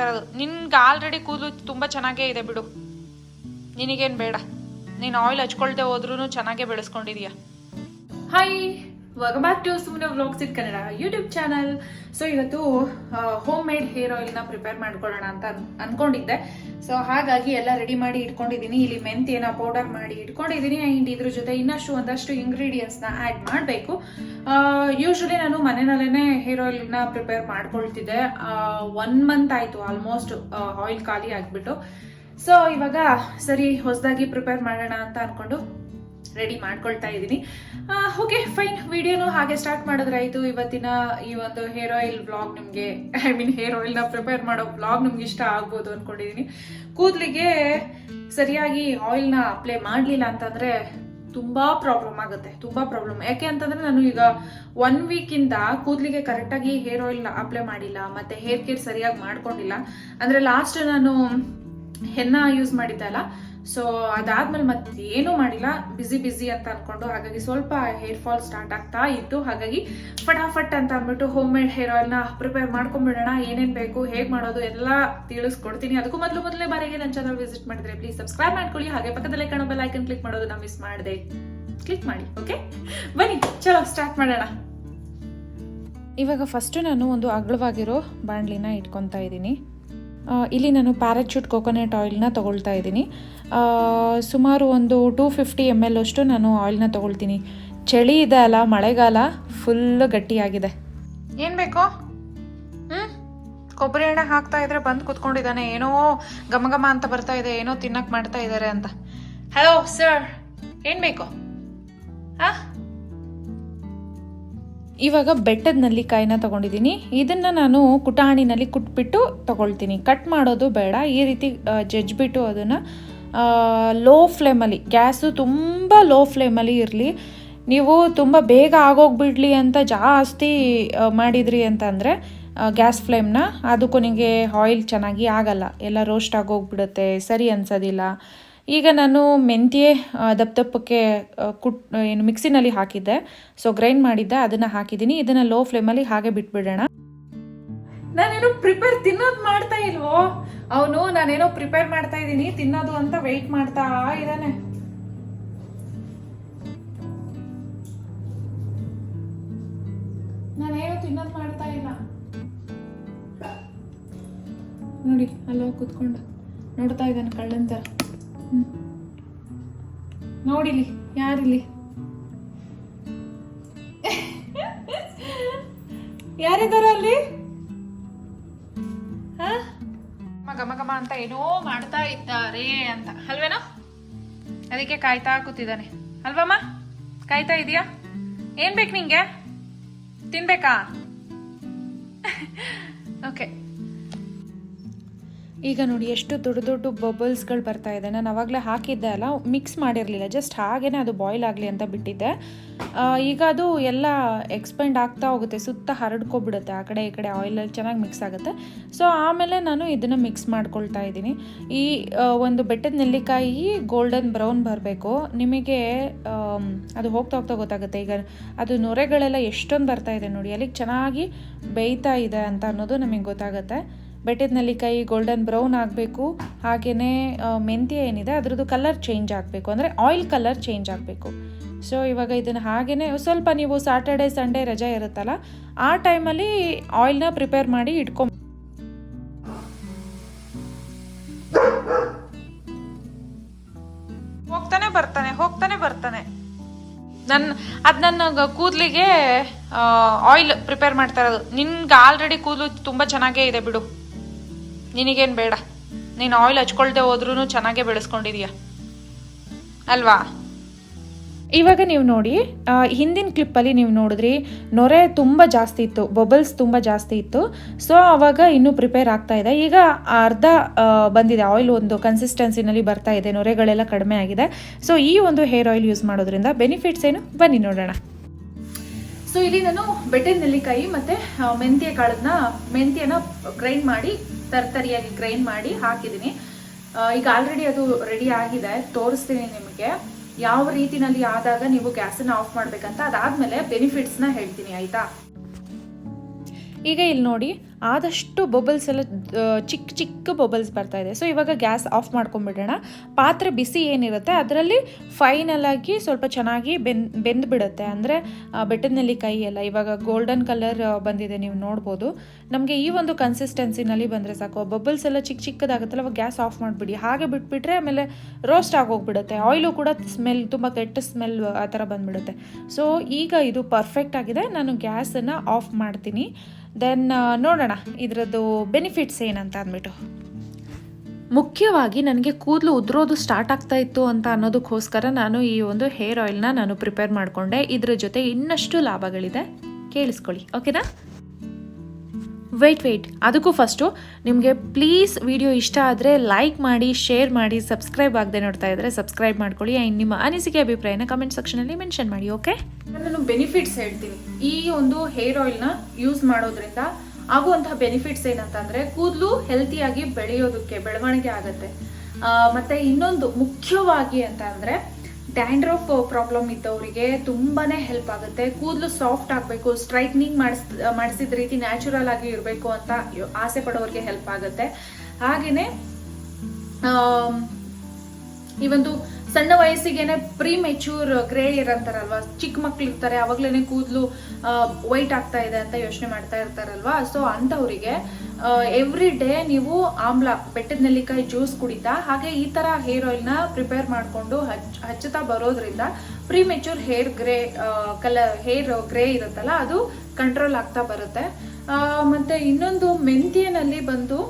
ಮಾಡ್ತಾ ಇರೋದು. ನಿನ್ಗೆ ಆಲ್ರೆಡಿ ಕೂದಲು ತುಂಬ ಚೆನ್ನಾಗೇ ಇದೆ ಬಿಡು, ನಿನಗೇನು ಬೇಡ. ನೀನು ಆಯಿಲ್ ಹಚ್ಕೊಳ್ದೆ ಹೋದ್ರೂ ಚೆನ್ನಾಗೇ ಬೆಳೆಸ್ಕೊಂಡಿದೀಯ. Hi, welcome back to Sumana vlogs in Kannada YouTube channel. So ಇವತ್ತು ಹೋಮ್ ಮೇಡ್ ಹೇರ್ ಆಯಿಲ್ನ ಪ್ರಿಪೇರ್ ಮಾಡ್ಕೊಳ್ಳೋಣ ಅಂತ ಅನ್ಕೊಂಡಿದ್ದೆ. ಸೊ ಹಾಗಾಗಿ ಎಲ್ಲ ರೆಡಿ ಮಾಡಿ ಇಟ್ಕೊಂಡಿದ್ದೀನಿ. ಇಲ್ಲಿ ಮೆಂತ್ಯನ ಪೌಡರ್ ಮಾಡಿ ಇಟ್ಕೊಂಡಿದ್ದೀನಿ. ಆ್ಯಂಡ್ ಇದ್ರ ಜೊತೆ ಇನ್ನಷ್ಟು ಒಂದಷ್ಟು ಇಂಗ್ರೀಡಿಯೆಂಟ್ಸ್ನ ಆ್ಯಡ್ ಮಾಡಬೇಕು. ಯೂಶ್ವಲಿ ನಾನು ಮನೆಯಲ್ಲೇ ಹೇರ್ ಆಯಿಲ್ನ ಪ್ರಿಪೇರ್ ಮಾಡ್ಕೊಳ್ತಿದ್ದೆ. 1 ಮಂತ್ ಆಯಿತು ಆಲ್ಮೋಸ್ಟ್ ಆಯಿಲ್ ಖಾಲಿ ಆಗಿಬಿಟ್ಟು. ಸೊ ಇವಾಗ ಸರಿ ಹೊಸದಾಗಿ ಪ್ರಿಪೇರ್ ಮಾಡೋಣ ಅಂತ ಅನ್ಕೊಂಡು ರೆಡಿ ಮಾಡ್ಕೊಳ್ತಾ ಇದ್ದೀನಿ. ಓಕೆ ಫೈನ್, ವಿಡಿಯೋನು ಹಾಗೆ ಸ್ಟಾರ್ಟ್ ಮಾಡಿದ್ರಾಯ್ತು. ಇವತ್ತಿನ ಈ ಒಂದು ಹೇರ್ ಆಯಿಲ್ ವ್ಲಾಗ್ ನಿಮಗೆ, ಹೇರ್ ಆಯಿಲ್ನ ಪ್ರಿಪೇರ್ ಮಾಡೋ ವ್ಲಾಗ್ ನಿಮ್ಗೆ ಇಷ್ಟ ಆಗ್ಬೋದು ಅನ್ಕೊಂಡಿದ್ದೀನಿ. ಕೂದಲಿಗೆ ಸರಿಯಾಗಿ ಆಯಿಲ್ನ ಅಪ್ಲೈ ಮಾಡಲಿಲ್ಲ ಅಂತಂದ್ರೆ ತುಂಬಾ ಪ್ರಾಬ್ಲಮ್ ಆಗುತ್ತೆ, ತುಂಬಾ ಪ್ರಾಬ್ಲಮ್. ಯಾಕೆ ಅಂತಂದ್ರೆ ನಾನು ಈಗ 1 ವೀಕಿಂದ ಕೂದಲಿಗೆ ಕರೆಕ್ಟಾಗಿ ಹೇರ್ ಆಯಿಲ್ನ ಅಪ್ಲೈ ಮಾಡಿಲ್ಲ, ಮತ್ತೆ ಹೇರ್ ಕೇರ್ ಸರಿಯಾಗಿ ಮಾಡ್ಕೊಂಡಿಲ್ಲ. ಅಂದ್ರೆ ಲಾಸ್ಟ್ ನಾನು ಹೆನ್ನ ಯೂಸ್ ಮಾಡಿದ್ದೆ ಅಲ್ಲ, ಸೊ ಅದಾದ್ಮೇಲೆ ಮತ್ತೆ ಏನೂ ಮಾಡಿಲ್ಲ, ಬಿಸಿ ಅಂತ ಅನ್ಕೊಂಡು. ಹಾಗಾಗಿ ಸ್ವಲ್ಪ ಹೇರ್ ಫಾಲ್ ಸ್ಟಾರ್ಟ್ ಆಗ್ತಾ ಇತ್ತು. ಹಾಗಾಗಿ ಫಟಾಫಟ್ ಅಂತ ಅಂದ್ಬಿಟ್ಟು ಹೋಮ್ ಮೇಡ್ ಹೇರ್ ಆಯಿಲ್ನ ಪ್ರಿಪೇರ್ ಮಾಡ್ಕೊಂಡ್ಬಿಡೋಣ. ಏನೇನು ಬೇಕು, ಹೇಗೆ ಮಾಡೋದು ಎಲ್ಲ ತಿಳಿಸ್ಕೊಡ್ತೀನಿ. ಅದಕ್ಕೂ ಮೊದಲನೇ ಬಾರಿಗೆ ನನ್ನ ಚಾನಲ್ ವಿಸಿಟ್ ಮಾಡಿದ್ರೆ ಪ್ಲೀಸ್ ಸಬ್ಸ್ಕ್ರೈಬ್ ಮಾಡ್ಕೊಳ್ಳಿ. ಹಾಗೆ ಪಕ್ಕದಲ್ಲೇ ಕಾಣೋ ಬೆಲ್ ಐಕನ್ ಕ್ಲಿಕ್ ಮಾಡೋದನ್ನ ಮಿಸ್ ಮಾಡದೆ ಕ್ಲಿಕ್ ಮಾಡಿ. ಓಕೆ ಬನ್ನಿ, ಚಲೋ ಸ್ಟಾರ್ಟ್ ಮಾಡೋಣ. ಇವಾಗ ಫಸ್ಟ್ ನಾನು ಒಂದು ಅಗಲವಾಗಿರೋ ಬಾಣಲಿನ ಇಟ್ಕೊತಾ ಇದ್ದೀನಿ. ಇಲ್ಲಿ ನಾನು ಪ್ಯಾರಾಚೂಟ್ ಕೊಕೊನಟ್ ಆಯಿಲ್ನ ತೊಗೊಳ್ತಾ ಇದ್ದೀನಿ. ಸುಮಾರು ಒಂದು 250 ml ಅಷ್ಟು ನಾನು ಆಯಿಲ್ನ ತೊಗೊಳ್ತೀನಿ. ಚಳಿ ಇದೆ ಅಲ್ಲ, ಮಳೆಗಾಲ, ಫುಲ್ ಗಟ್ಟಿಯಾಗಿದೆ. ಏನು ಬೇಕೋ? ಕೊಬ್ಬರಿ ಎಣ್ಣೆ ಹಾಕ್ತಾ ಇದ್ರೆ ಬಂದು ಕುತ್ಕೊಂಡಿದ್ದಾನೆ. ಏನೋ ಘಮ ಅಂತ ಬರ್ತಾ ಇದೆ, ಏನೋ ತಿನ್ನಕ್ಕೆ ಮಾಡ್ತಾ ಇದ್ದಾರೆ ಅಂತ. ಹಲೋ ಸರ್, ಏನು ಬೇಕು? ಇವಾಗ ಬೆಟ್ಟದ ನೆಲ್ಲಿಕಾಯಿನ ತೊಗೊಂಡಿದ್ದೀನಿ. ಇದನ್ನು ನಾನು ಕುಟಾಣಿನಲ್ಲಿ ಕುಟ್ಬಿಟ್ಟು ತೊಗೊಳ್ತೀನಿ. ಕಟ್ ಮಾಡೋದು ಬೇಡ, ಈ ರೀತಿ ಜಜ್ಜಿಬಿಟ್ಟು ಅದನ್ನು ಲೋ ಫ್ಲೇಮಲ್ಲಿ, ಗ್ಯಾಸು ತುಂಬ ಲೋ ಫ್ಲೇಮಲ್ಲಿ ಇರಲಿ. ನೀವು ತುಂಬ ಬೇಗ ಆಗೋಗ್ಬಿಡ್ಲಿ ಅಂತ ಜಾಸ್ತಿ ಮಾಡಿದ್ರಿ ಅಂತಂದರೆ ಗ್ಯಾಸ್ ಫ್ಲೇಮ್ನ, ಅದಕ್ಕೂ ನಿಮಗೆ ಆಯಿಲ್ ಚೆನ್ನಾಗಿ ಆಗಲ್ಲ, ಎಲ್ಲ ರೋಸ್ಟ್ ಆಗೋಗ್ಬಿಡುತ್ತೆ, ಸರಿ ಅನ್ಸೋದಿಲ್ಲ. ಈಗ ನಾನು ಮೆಂತ್ಯೆ ದಪ್ಪಕ್ಕೆ ಏನು ಮಿಕ್ಸಿನಲ್ಲಿ ಹಾಕಿದ್ದೆ, ಸೊ ಗ್ರೈಂಡ್ ಮಾಡಿದ್ದೆ, ಅದನ್ನು ಹಾಕಿದ್ದೀನಿ. ಇದನ್ನು ಲೋ ಫ್ಲೇಮಲ್ಲಿ ಹಾಗೆ ಬಿಟ್ಬಿಡೋಣ. ನಾನೇನೋ ಪ್ರಿಪೇರ್ ತಿನ್ನೋದು ಮಾಡ್ತಾ ಇಲ್ವೋ ಅವನು, ನಾನೇನೋ ಪ್ರಿಪೇರ್ ಮಾಡ್ತಾ ಇದ್ದೀನಿ ತಿನ್ನೋದು ಅಂತ ವೆಯ್ಟ್ ಮಾಡ್ತಾ ಇದ್ದಾನೆ. ನಾನೇನೋ ತಿನ್ನೋದು ಮಾಡ್ತಾ ಇಲ್ಲ ನೋಡಿ, ಅಲ್ಲೋ ಕೂತ್ಕೊಂಡು ನೋಡ್ತಾ ಇದ್ದಾನೆ ಕಳ್ಳಂತರ. ನೋಡಿಲಿ ಯಾರಿಲ್ಲಿ, ಯಾರಿದಾರ ಅಲ್ಲಿ? ಘಮ ಅಂತ ಏನೋ ಮಾಡ್ತಾ ಇದ್ದಾರೆ ಅಂತ ಅಲ್ವೇನೋ, ಅದಕ್ಕೆ ಕಾಯ್ತಾ ಕೂತಿದ್ದಾನೆ ಅಲ್ವಮ್ಮ? ಕಾಯ್ತಾ ಇದೀಯಾ? ಏನ್ ಬೇಕು ನಿಂಗೆ? ತಿನ್ಬೇಕಾ? ಓಕೆ. ಈಗ ನೋಡಿ ಎಷ್ಟು ದೊಡ್ಡ ಬಬಲ್ಸ್ಗಳು ಬರ್ತಾ ಇದೆ. ನಾನು ಅವಾಗಲೇ ಹಾಕಿದ್ದೆ ಅಲ್ಲ, ಮಿಕ್ಸ್ ಮಾಡಿರಲಿಲ್ಲ, ಜಸ್ಟ್ ಹಾಗೇ ಅದು ಬಾಯ್ಲ್ ಆಗಲಿ ಅಂತ ಬಿಟ್ಟಿದ್ದೆ. ಈಗ ಅದು ಎಲ್ಲ ಎಕ್ಸ್ಪೆಂಡ್ ಆಗ್ತಾ ಹೋಗುತ್ತೆ, ಸುತ್ತ ಹರಡ್ಕೊಬಿಡುತ್ತೆ, ಆ ಕಡೆ ಈ ಕಡೆ ಆಯಿಲಲ್ಲಿ ಚೆನ್ನಾಗಿ ಮಿಕ್ಸ್ ಆಗುತ್ತೆ. ಸೊ ಆಮೇಲೆ ನಾನು ಇದನ್ನು ಮಿಕ್ಸ್ ಮಾಡ್ಕೊಳ್ತಾ ಇದ್ದೀನಿ. ಈ ಒಂದು ಬೆಟ್ಟದ ನೆಲ್ಲಿಕಾಯಿ ಗೋಲ್ಡನ್ ಬ್ರೌನ್ ಬರಬೇಕು. ನಿಮಗೆ ಅದು ಹೋಗ್ತಾ ಗೊತ್ತಾಗುತ್ತೆ. ಈಗ ಅದು ನೊರೆಗಳೆಲ್ಲ ಎಷ್ಟೊಂದು ಬರ್ತಾ ಇದೆ ನೋಡಿ, ಅಲ್ಲಿಗೆ ಚೆನ್ನಾಗಿ ಬೇಯ್ತಾ ಇದೆ ಅಂತ ಅನ್ನೋದು ನಮಗೆ ಗೊತ್ತಾಗುತ್ತೆ. ಬೆಟ್ಟದ ನೆಲ್ಲಿಕಾಯಿ ಗೋಲ್ಡನ್ ಬ್ರೌನ್ ಆಗಬೇಕು. ಹಾಗೆಯೇ ಮೆಂತ್ಯ ಏನಿದೆ ಅದರದ್ದು ಕಲರ್ ಚೇಂಜ್ ಆಗಬೇಕು, ಅಂದರೆ ಆಯಿಲ್ ಕಲರ್ ಚೇಂಜ್ ಆಗಬೇಕು. ಸೊ ಇವಾಗ ಇದನ್ನು ಹಾಗೆಯೇ ಸ್ವಲ್ಪ, ನೀವು ಸ್ಯಾಟರ್ಡೆ ಸಂಡೇ ರಜೆ ಇರುತ್ತಲ್ಲ, ಆ ಟೈಮಲ್ಲಿ ಆಯಿಲ್ನ ಪ್ರಿಪೇರ್ ಮಾಡಿ ಇಟ್ಕೊಂಡ್ ಹೋಗ್ತಾನೆ ಬರ್ತಾನೆ. ನನ್ನ ಕೂದಲಿಗೆ ಆಯಿಲ್ ಪ್ರಿಪೇರ್ ಮಾಡ್ತಾ ಇರೋದು. ನಿನ್ಗೆ ಆಲ್ರೆಡಿ ಕೂದಲು ತುಂಬ ಚೆನ್ನಾಗೇ ಇದೆ ಬಿಡು, ನಿನಗೇನು ಬೇಡ. ನೀನು ಆಯಿಲ್ ಹಚ್ಕೊಳ್ದೆ ಹೋದ್ರೂ ಚೆನ್ನಾಗೇ ಬೆಳೆಸ್ಕೊಂಡಿದೀಯ ಅಲ್ವಾ? ಇವಾಗ ನೀವು ನೋಡಿ, ಹಿಂದಿನ ಕ್ಲಿಪ್ಪಲ್ಲಿ ನೀವು ನೋಡಿದ್ರಿ ನೊರೆ ತುಂಬ ಜಾಸ್ತಿ ಇತ್ತು, ಬಬಲ್ಸ್ ತುಂಬ ಜಾಸ್ತಿ ಇತ್ತು. ಸೊ ಆವಾಗ ಇನ್ನೂ ಪ್ರಿಪೇರ್ ಆಗ್ತಾ ಇದೆ. ಈಗ ಅರ್ಧ ಬಂದಿದೆ, ಆಯಿಲ್ ಒಂದು ಕನ್ಸಿಸ್ಟೆನ್ಸಿನಲ್ಲಿ ಬರ್ತಾ ಇದೆ, ನೊರೆಗಳೆಲ್ಲ ಕಡಿಮೆ ಆಗಿದೆ. ಸೊ ಈ ಒಂದು ಹೇರ್ ಆಯಿಲ್ ಯೂಸ್ ಮಾಡೋದ್ರಿಂದ ಬೆನಿಫಿಟ್ಸ್ ಏನು, ಬನ್ನಿ ನೋಡೋಣ. ಸೊ ಇಲ್ಲಿ ನಾನು ಬೆಟ್ಟದ ನೆಲ್ಲಿಕಾಯಿ ಮತ್ತು ಮೆಂತ್ಯನ ಗ್ರೈಂಡ್ ಮಾಡಿ, ತರಿಯಾಗಿ ಗ್ರೈಂಡ್ ಮಾಡಿ ಹಾಕಿದ್ದೀನಿ. ಈಗ ಆಲ್ರೆಡಿ ಅದು ರೆಡಿ ಆಗಿದೆ, ತೋರಿಸ್ತೀನಿ ನಿಮಗೆ ಯಾವ ರೀತಿನಲ್ಲಿ ಆದಾಗ ನೀವು ಗ್ಯಾಸನ್ನು ಆಫ್ ಮಾಡಬೇಕಂತ. ಅದಾದಮೇಲೆ ಬೆನಿಫಿಟ್ಸ್ನ ಹೇಳ್ತೀನಿ, ಆಯಿತಾ? ಈಗ ಇಲ್ಲಿ ನೋಡಿ, ಆದಷ್ಟು ಬಬಲ್ಸ್ ಎಲ್ಲ ಚಿಕ್ಕ ಚಿಕ್ಕ ಬಬಲ್ಸ್ ಬರ್ತಾ ಇದೆ. ಸೊ ಇವಾಗ ಗ್ಯಾಸ್ ಆಫ್ ಮಾಡ್ಕೊಂಡ್ಬಿಡೋಣ. ಪಾತ್ರೆ ಬಿಸಿ ಏನಿರುತ್ತೆ ಅದರಲ್ಲಿ ಫೈನಲ್ ಆಗಿ ಸ್ವಲ್ಪ ಚೆನ್ನಾಗಿ ಬೆಂದ್ಬಿಡುತ್ತೆ. ಅಂದರೆ ಬೆಟ್ಟದ ನೆಲ್ಲಿಕಾಯಿ ಎಲ್ಲ ಇವಾಗ ಗೋಲ್ಡನ್ ಕಲರ್ ಬಂದಿದೆ, ನೀವು ನೋಡ್ಬೋದು. ನಮಗೆ ಈ ಒಂದು ಕನ್ಸಿಸ್ಟೆನ್ಸಿನಲ್ಲಿ ಬಂದರೆ ಸಾಕು. ಬಬಲ್ಸ್ ಎಲ್ಲ ಚಿಕ್ಕ ಚಿಕ್ಕದಾಗುತ್ತಲ್ಲ, ಅವಾಗ ಗ್ಯಾಸ್ ಆಫ್ ಮಾಡಿಬಿಡಿ. ಹಾಗೆ ಬಿಟ್ಬಿಟ್ರೆ ಆಮೇಲೆ ರೋಸ್ಟ್ ಆಗೋಗ್ಬಿಡುತ್ತೆ. ಆಯಿಲು ಕೂಡ ಸ್ಮೆಲ್, ತುಂಬ ಕೆಟ್ಟ ಸ್ಮೆಲ್ ಆ ಥರ ಬಂದ್ಬಿಡುತ್ತೆ. ಸೊ ಈಗ ಇದು ಪರ್ಫೆಕ್ಟ್ ಆಗಿದೆ. ನಾನು ಗ್ಯಾಸನ್ನು ಆಫ್ ಮಾಡ್ತೀನಿ. ದೆನ್ ನೋಡೋಣ ಇದರದ್ದು ಬೆನಿಫಿಟ್ಸ್ ಏನಂತ ಅಂದ್ಬಿಟ್ಟು. ಮುಖ್ಯವಾಗಿ ನನಗೆ ಕೂದಲು ಉದುರೋದು ಸ್ಟಾರ್ಟ್ ಆಗ್ತಾ ಇತ್ತು ಅಂತ ಅನ್ನೋದಕ್ಕೋಸ್ಕರ ನಾನು ಈ ಒಂದು ಹೇರ್ ಆಯಿಲ್ನ ನಾನು ಪ್ರಿಪೇರ್ ಮಾಡಿಕೊಂಡೆ. ಇದ್ರ ಜೊತೆ ಇನ್ನಷ್ಟು ಲಾಭಗಳಿದೆ, ಕೇಳಿಸ್ಕೊಳ್ಳಿ, ಓಕೆನಾ? ವೆಯ್ಟ್ ಅದಕ್ಕೂ ಫಸ್ಟು ನಿಮಗೆ ಪ್ಲೀಸ್ ವಿಡಿಯೋ ಇಷ್ಟ ಆದರೆ ಲೈಕ್ ಮಾಡಿ, ಶೇರ್ ಮಾಡಿ, ಸಬ್ಸ್ಕ್ರೈಬ್ ಆಗದೆ ನೋಡ್ತಾ ಇದ್ದರೆ ಸಬ್ಸ್ಕ್ರೈಬ್ ಮಾಡ್ಕೊಳ್ಳಿ. ಆ್ಯಂಡ್ ನಿಮ್ಮ ಅನಿಸಿಕೆ ಅಭಿಪ್ರಾಯನ ಕಮೆಂಟ್ ಸೆಕ್ಷನಲ್ಲಿ ಮೆನ್ಷನ್ ಮಾಡಿ, ಓಕೆ? ನಾನು ಬೆನಿಫಿಟ್ಸ್ ಹೇಳ್ತೀನಿ. ಈ ಒಂದು ಹೇರ್ ಆಯಿಲ್ನ ಯೂಸ್ ಮಾಡೋದ್ರಿಂದ ಆಗುವಂತಹ ಬೆನಿಫಿಟ್ಸ್ ಏನಂತಂದರೆ ಕೂದಲು ಹೆಲ್ತಿಯಾಗಿ ಬೆಳವಣಿಗೆ ಆಗುತ್ತೆ. ಮತ್ತು ಇನ್ನೊಂದು ಮುಖ್ಯವಾಗಿ ಅಂತ ಅಂದರೆ ಡ್ಯಾಂಡ್ರಫ್ ಪ್ರಾಬ್ಲಮ್ ಇದ್ದವರಿಗೆ ತುಂಬಾ ಹೆಲ್ಪ್ ಆಗುತ್ತೆ. ಕೂದಲು ಸಾಫ್ಟ್ ಆಗಬೇಕು, ಸ್ಟ್ರೈಟ್ನಿಂಗ್ ಮಾಡಿಸಿದ ರೀತಿ ನ್ಯಾಚುರಲ್ ಆಗಿ ಇರಬೇಕು ಅಂತ ಆಸೆ ಪಡೋರಿಗೆ ಹೆಲ್ಪ್ ಆಗುತ್ತೆ. ಹಾಗೆಯೇ ಈ ಒಂದು ಸಣ್ಣ ವಯಸ್ಸಿಗೇನೆ ಪ್ರೀ ಮೆಚ್ಯೂರ್ ಗ್ರೇ ಇರಂತಾರಲ್ವಾ, ಚಿಕ್ಕ ಮಕ್ಳು ಇರ್ತಾರೆ, ಅವಾಗ್ಲೇನೆ ಕೂದಲು ವೈಟ್ ಆಗ್ತಾ ಇದೆ ಅಂತ ಯೋಚನೆ ಮಾಡ್ತಾ ಇರ್ತಾರಲ್ವಾ. ಸೊ ಅಂಥವರಿಗೆ ಎವ್ರಿ ಡೇ ನೀವು ಬೆಟ್ಟದ ನೆಲ್ಲಿಕಾಯಿ ಜ್ಯೂಸ್ ಕುಡಿತಾ ಹಾಗೆ ಈ ತರ ಹೇರ್ ಆಯಿಲ್ನ ಪ್ರಿಪೇರ್ ಮಾಡಿಕೊಂಡು ಹಚ್ಚುತ್ತಾ ಬರೋದ್ರಿಂದ ಪ್ರೀ ಮೆಚ್ಯೂರ್ ಹೇರ್ ಗ್ರೇ ಇರುತ್ತಲ್ಲ, ಅದು ಕಂಟ್ರೋಲ್ ಆಗ್ತಾ ಬರುತ್ತೆ. ಮತ್ತೆ ಇನ್ನೊಂದು ಮೆಂತ್ಯನಲ್ಲಿ ಬಂದು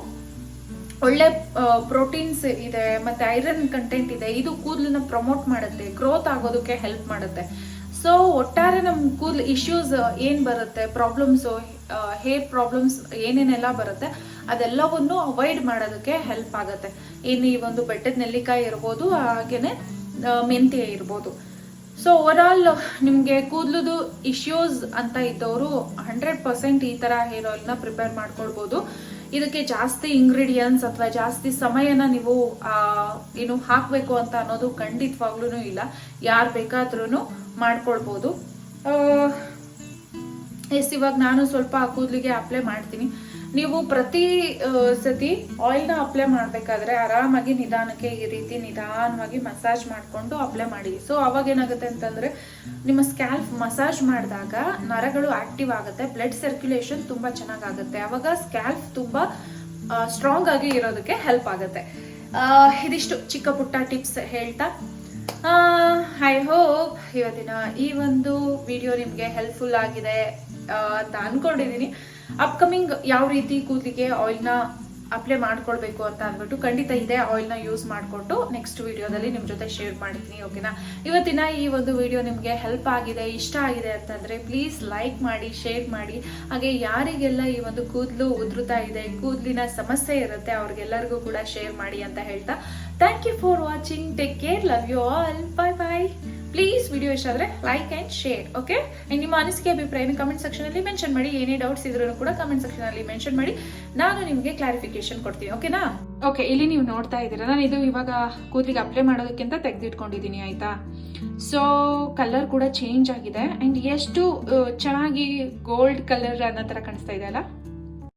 ಒಳ್ಳೆ ಪ್ರೋಟೀನ್ಸ್ ಇದೆ, ಮತ್ತೆ ಐರನ್ ಕಂಟೆಂಟ್ ಇದೆ. ಇದು ಕೂದಲನ್ನ ಪ್ರಮೋಟ್ ಮಾಡುತ್ತೆ, ಗ್ರೋತ್ ಆಗೋದಕ್ಕೆ ಹೆಲ್ಪ್ ಮಾಡುತ್ತೆ. ಸೊ ಒಟ್ಟಾರೆ ನಮ್ಮ ಕೂದಲು ಇಶ್ಯೂಸ್ ಏನ್ ಬರುತ್ತೆ, ಪ್ರಾಬ್ಲಮ್ಸ್, ಹೇರ್ ಪ್ರಾಬ್ಲಮ್ಸ್ ಏನೇನೆಲ್ಲ ಬರುತ್ತೆ ಅದೆಲ್ಲವನ್ನು ಅವಾಯ್ಡ್ ಮಾಡೋದಕ್ಕೆ ಹೆಲ್ಪ್ ಆಗುತ್ತೆ. ಇನ್ನು ಈ ಒಂದು ಬೆಟ್ಟದ ನೆಲ್ಲಿಕಾಯಿ ಇರ್ಬೋದು, ಹಾಗೇನೆ ಮೆಂತ್ಯ ಇರ್ಬೋದು. ಸೊ ಓವರ್ ಆಲ್ ನಿಮಗೆ ಕೂದಲುದು ಇಶ್ಯೂಸ್ ಅಂತ ಇದ್ದವರು 100% ಈ ತರ ಹೇರ್ ಆಯಿಲ್ನ ಪ್ರಿಪೇರ್ ಮಾಡ್ಕೊಳ್ಬೋದು. ಇದಕ್ಕೆ ಜಾಸ್ತಿ ಇಂಗ್ರೀಡಿಯೆಂಟ್ಸ್ ಅಥವಾ ಜಾಸ್ತಿ ಸಮಯನ ನೀವು ಏನು ಹಾಕಬೇಕು ಅಂತ ಅನ್ನೋದು ಖಂಡಿತವಾಗ್ಲೂ ಇಲ್ಲ. ಯಾರು ಬೇಕಾದ್ರೂ ಮಾಡ್ಕೊಳ್ಬೋದು. ಇವಾಗ ನಾನು ಸ್ವಲ್ಪ ಕೂದಲಿಗೆ ಅಪ್ಲೈ ಮಾಡ್ತೀನಿ. ನೀವು ಪ್ರತಿ ಸತಿ ಆಯಿಲ್ನ ಅಪ್ಲೈ ಮಾಡಬೇಕಾದ್ರೆ ಆರಾಮಾಗಿ ನಿಧಾನಕ್ಕೆ ಈ ರೀತಿ ನಿಧಾನವಾಗಿ ಮಸಾಜ್ ಮಾಡಿಕೊಂಡು ಅಪ್ಲೈ ಮಾಡಿ. ಸೊ ಅವಾಗ ಏನಾಗುತ್ತೆ ಅಂತಂದ್ರೆ ನಿಮ್ಮ ಸ್ಕ್ಯಾಲ್ಪ್ ಮಸಾಜ್ ಮಾಡಿದಾಗ ನರಗಳು ಆಕ್ಟಿವ್ ಆಗುತ್ತೆ, ಬ್ಲಡ್ ಸರ್ಕ್ಯುಲೇಷನ್ ತುಂಬಾ ಚೆನ್ನಾಗಾಗುತ್ತೆ. ಅವಾಗ ಸ್ಕ್ಯಾಲ್ಪ್ ತುಂಬಾ ಸ್ಟ್ರಾಂಗ್ ಆಗಿ ಇರೋದಕ್ಕೆ ಹೆಲ್ಪ್ ಆಗುತ್ತೆ. ಇದಿಷ್ಟು ಚಿಕ್ಕ ಪುಟ್ಟ ಟಿಪ್ಸ್ ಹೇಳ್ತಾ ಐ ಹೋಪ್ ಇವತ್ತಿನ ಈ ಒಂದು ವಿಡಿಯೋ ನಿಮ್ಗೆ ಹೆಲ್ಪ್ಫುಲ್ ಆಗಿದೆ ಅಂತ ಅನ್ಕೊಂಡಿದೀನಿ. ಅಪ್ಕಮಿಂಗ್ ಯಾವ ರೀತಿ ಕೂದಲಿಗೆ ಆಯಿಲ್ನ ಅಪ್ಲೈ ಮಾಡ್ಕೊಳ್ಬೇಕು ಅಂತ ಅಂದ್ಬಿಟ್ಟು ಖಂಡಿತ ಇದೇ ಆಯಿಲ್ನ ಯೂಸ್ ಮಾಡಿಕೊಂಡು ನೆಕ್ಸ್ಟ್ ವಿಡಿಯೋದಲ್ಲಿ ನಿಮ್ಮ ಜೊತೆ ಶೇರ್ ಮಾಡ್ತೀನಿ, ಓಕೆನಾ? ಇವತ್ತಿನ ಈ ಒಂದು ವಿಡಿಯೋ ನಿಮಗೆ ಹೆಲ್ಪ್ ಆಗಿದೆ, ಇಷ್ಟ ಆಗಿದೆ ಅಂತಂದ್ರೆ ಪ್ಲೀಸ್ ಲೈಕ್ ಮಾಡಿ, ಶೇರ್ ಮಾಡಿ. ಹಾಗೆ ಯಾರಿಗೆಲ್ಲ ಈ ಒಂದು ಕೂದಲು ಉದುರುತ್ತಾ ಇದೆ, ಕೂದಲಿನ ಸಮಸ್ಯೆ ಇರುತ್ತೆ, ಅವ್ರಿಗೆಲ್ಲರಿಗೂ ಕೂಡ ಶೇರ್ ಮಾಡಿ ಅಂತ ಹೇಳ್ತಾ thank you for watching. Take care, love you all, bye bye. Please video ಇಷ್ಟ ಆದರೆ ಲೈಕ್ ಆ್ಯಂಡ್ ಶೇರ್, ಓಕೆ? ನಿಮ್ಮ ಅನಿಸಿಕೆ ಅಭಿಪ್ರಾಯನ ಕಮೆಂಟ್ ಸೆಕ್ಷನಲ್ಲಿ ಮೆನ್ಷನ್ ಮಾಡಿ. ಏನೇ ಡೌಟ್ಸ್ ಇದ್ರೂ ಕೂಡ ಕಮೆಂಟ್ ಸೆಕ್ಷನಲ್ಲಿ ಮೆನ್ಷನ್ ಮಾಡಿ, ನಾನು ನಿಮಗೆ ಕ್ಲಾರಿಫಿಕೇಶನ್ ಕೊಡ್ತೀನಿ, ಓಕೆನಾ? ಓಕೆ, ಇಲ್ಲಿ ನೀವು ನೋಡ್ತಾ ಇದ್ದೀರಾ, ನಾನು ಇದು ಇವಾಗ ಕೂದಲಿಗೆ ಅಪ್ಲೈ ಮಾಡೋದಕ್ಕಿಂತ ತೆಗೆದಿಟ್ಕೊಂಡಿದ್ದೀನಿ, ಆಯ್ತಾ? ಸೊ ಕಲರ್ ಕೂಡ ಚೇಂಜ್ ಆಗಿದೆ ಆ್ಯಂಡ್ ಎಷ್ಟು ಚೆನ್ನಾಗಿ ಗೋಲ್ಡ್ ಕಲರ್ ಅನ್ನೋ ಥರ ಕಾಣಿಸ್ತಾ ಇದೆ ಅಲ್ಲ.